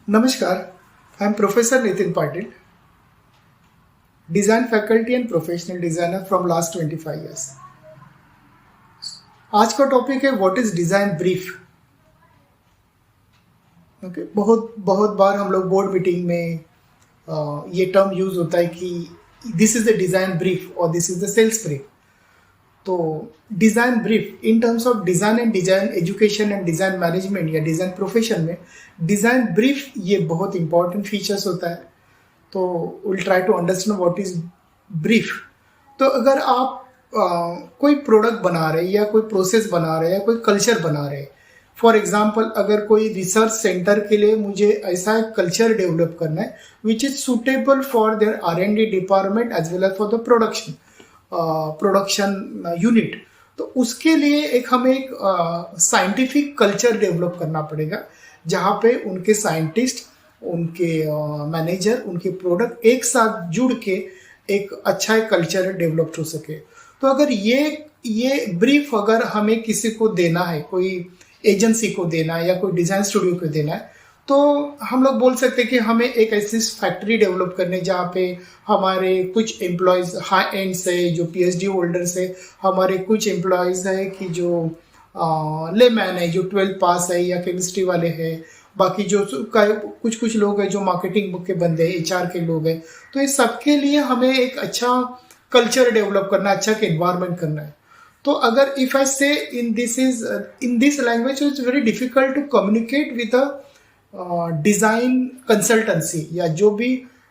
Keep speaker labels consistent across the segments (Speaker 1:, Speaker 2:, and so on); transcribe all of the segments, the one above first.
Speaker 1: नमस्कार, I am professor Nitin Patil, design faculty and professional designer from last 25 years. आज का topic है what is design brief. Okay, बहुत बहुत बार हम लोग बोर्ड मीटिंग में ये टर्म यूज़ होता है कि this is the design brief और this is the sales brief. तो design brief in terms of design and design education and design management या डिज़ाइन प्रोफेशन में डिज़ाइन ब्रीफ ये बहुत इंपॉर्टेंट फीचर्स होता है। तो will try to understand what is brief. तो अगर आप कोई प्रोडक्ट बना रहे या कोई प्रोसेस बना रहे या कोई कल्चर बना रहे, फॉर एग्जांपल अगर कोई रिसर्च सेंटर के लिए मुझे ऐसा एक कल्चर डेवलप करना है which is suitable for their R&D department as well as for the production unit, तो उसके लिए हमें एक साइंटिफिक कल्चर डेवलप करना पड़ेगा जहाँ पे उनके साइंटिस्ट, उनके मैनेजर, उनके प्रोडक्ट एक साथ जुड़ के एक अच्छा कल्चर डेवलप हो सके। तो अगर ये ब्रीफ अगर हमें किसी को देना है, कोई एजेंसी को देना है या कोई डिज़ाइन स्टूडियो को देना है, तो हम लोग बोल सकते हैं कि हमें एक ऐसी फैक्ट्री डेवलप करने जहाँ पे हमारे कुछ एम्प्लॉयज़ हाई एंड से जो PhD होल्डर्स है, हमारे कुछ एम्प्लॉयज़ है कि जो लेमैन है, जो 12th पास है या केमिस्ट्री वाले हैं, बाकी जो कुछ लोग हैं जो मार्केटिंग के बंदे हैं, HR के लोग हैं। तो ये सबके लिए हमें एक अच्छा कल्चर डेवलप करना, अच्छा एनवायरनमेंट करना है। तो अगर if I say in this language it's very difficult to communicate with a design consultancy या जो भी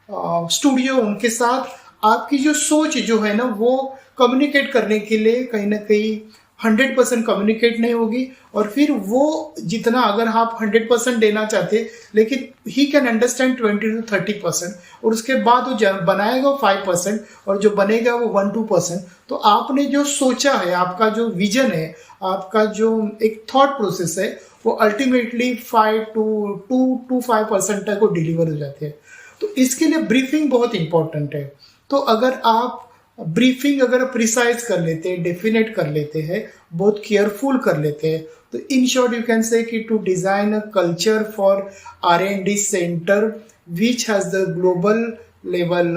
Speaker 1: स्टूडियो, उनके साथ आपकी जो सोच जो है ना वो कम्युनिकेट करने के लिए कहीं ना कहीं 100% कम्युनिकेट नहीं होगी। और फिर वो जितना अगर आप 100% देना चाहते लेकिन ही कैन अंडरस्टैंड 20 to 30%, और उसके बाद वो बनाएगा 5% और जो बनेगा वो 1-2%। तो आपने जो सोचा है, आपका जो विजन है, आपका जो एक थॉट प्रोसेस है, वो अल्टीमेटली 2 to 5% तक वो डिलीवर हो जाते हैं। तो इसके लिए ब्रीफिंग बहुत इंपॉर्टेंट है। तो अगर आप ब्रीफिंग अगर प्रिसाइज कर लेते हैं, डेफिनेट कर लेते हैं, बहुत केयरफुल कर लेते हैं, तो in short you can say कि to design a culture for R&D centre which has the global level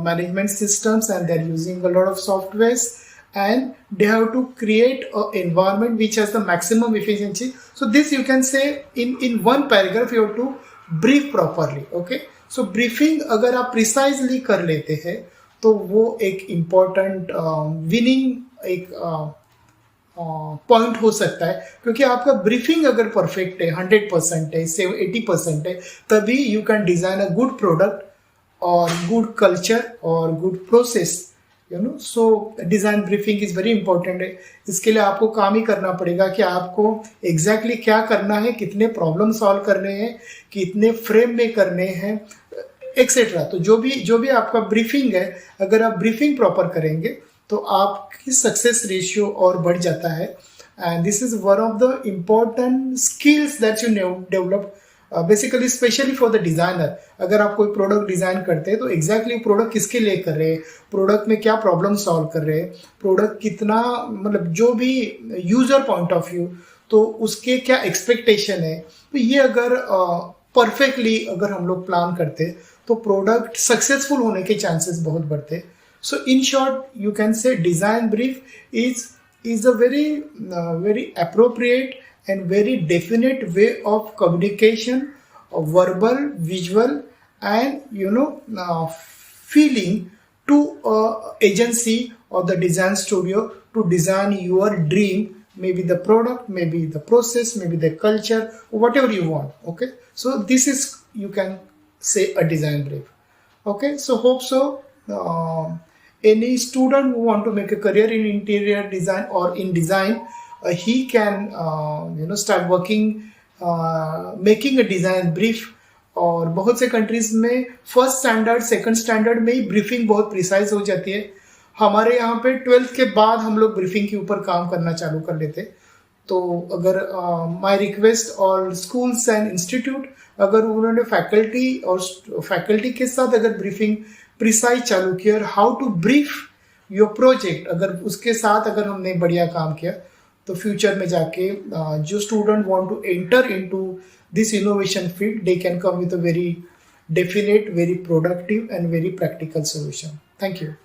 Speaker 1: management systems, and they're using a lot of softwares, and they have to create an environment which has the maximum efficiency. So this you can say in one paragraph you have to brief properly. Okay, so briefing अगर आप precisely कर लेते हैं तो वो एक important winning एक point हो सकता है, क्योंकि आपका ब्रीफिंग अगर परफेक्ट है, 100% है, 80% है, तभी you can design a good product और गुड कल्चर और good process, you know. So design briefing is very important है। इसके लिए आपको काम ही करना पड़ेगा कि आपको एग्जैक्टली क्या करना है, कितने प्रॉब्लम सॉल्व करने हैं, कितने फ्रेम में करने हैं, एक्सेट्रा। तो जो भी आपका ब्रीफिंग है, अगर आप ब्रीफिंग प्रॉपर करेंगे तो आपकी सक्सेस रेशियो और बढ़ जाता है। And this is one of the important skills that you develop basically specially for the designer. अगर आप कोई प्रोडक्ट डिज़ाइन करते हैं तो एग्जैक्टली प्रोडक्ट किसके लिए कर रहे हैं, प्रोडक्ट में क्या प्रॉब्लम सॉल्व कर रहे हैं, प्रोडक्ट कितना, मतलब जो भी यूज़र पॉइंट ऑफ व्यू, तो उसके क्या एक्सपेक्टेशन है, तो ये अगर परफेक्टली अगर हम लोग प्लान करते तो प्रोडक्ट सक्सेसफुल होने के चांसेस बहुत बढ़ते। So in short, you can say design brief is a very appropriate and very definite way of communication, of verbal, visual, and feeling to a agency or the design studio to design your dream, maybe the product, maybe the process, maybe the culture, whatever you want. Okay, so this is, you can say, a design brief. Okay, so hope so. Any student who want to make a career in interior design or in design, he can start working, making a design brief. और बहुत से countries में first standard, second standard में ही briefing बहुत precise हो जाती है। हमारे यहाँ पे 12th के बाद हम लोग ब्रीफिंग के ऊपर काम करना चालू कर लेते। तो अगर माय रिक्वेस्ट और स्कूल्स एंड इंस्टीट्यूट, अगर उन्होंने फैकल्टी के साथ अगर ब्रीफिंग प्रिसाइज चालू किया, how to brief your project, अगर उसके साथ अगर हमने बढ़िया काम किया तो फ्यूचर में जाके जो student want to enter into this innovation field, they can come with a very definite, very productive and very practical solution. Thank you.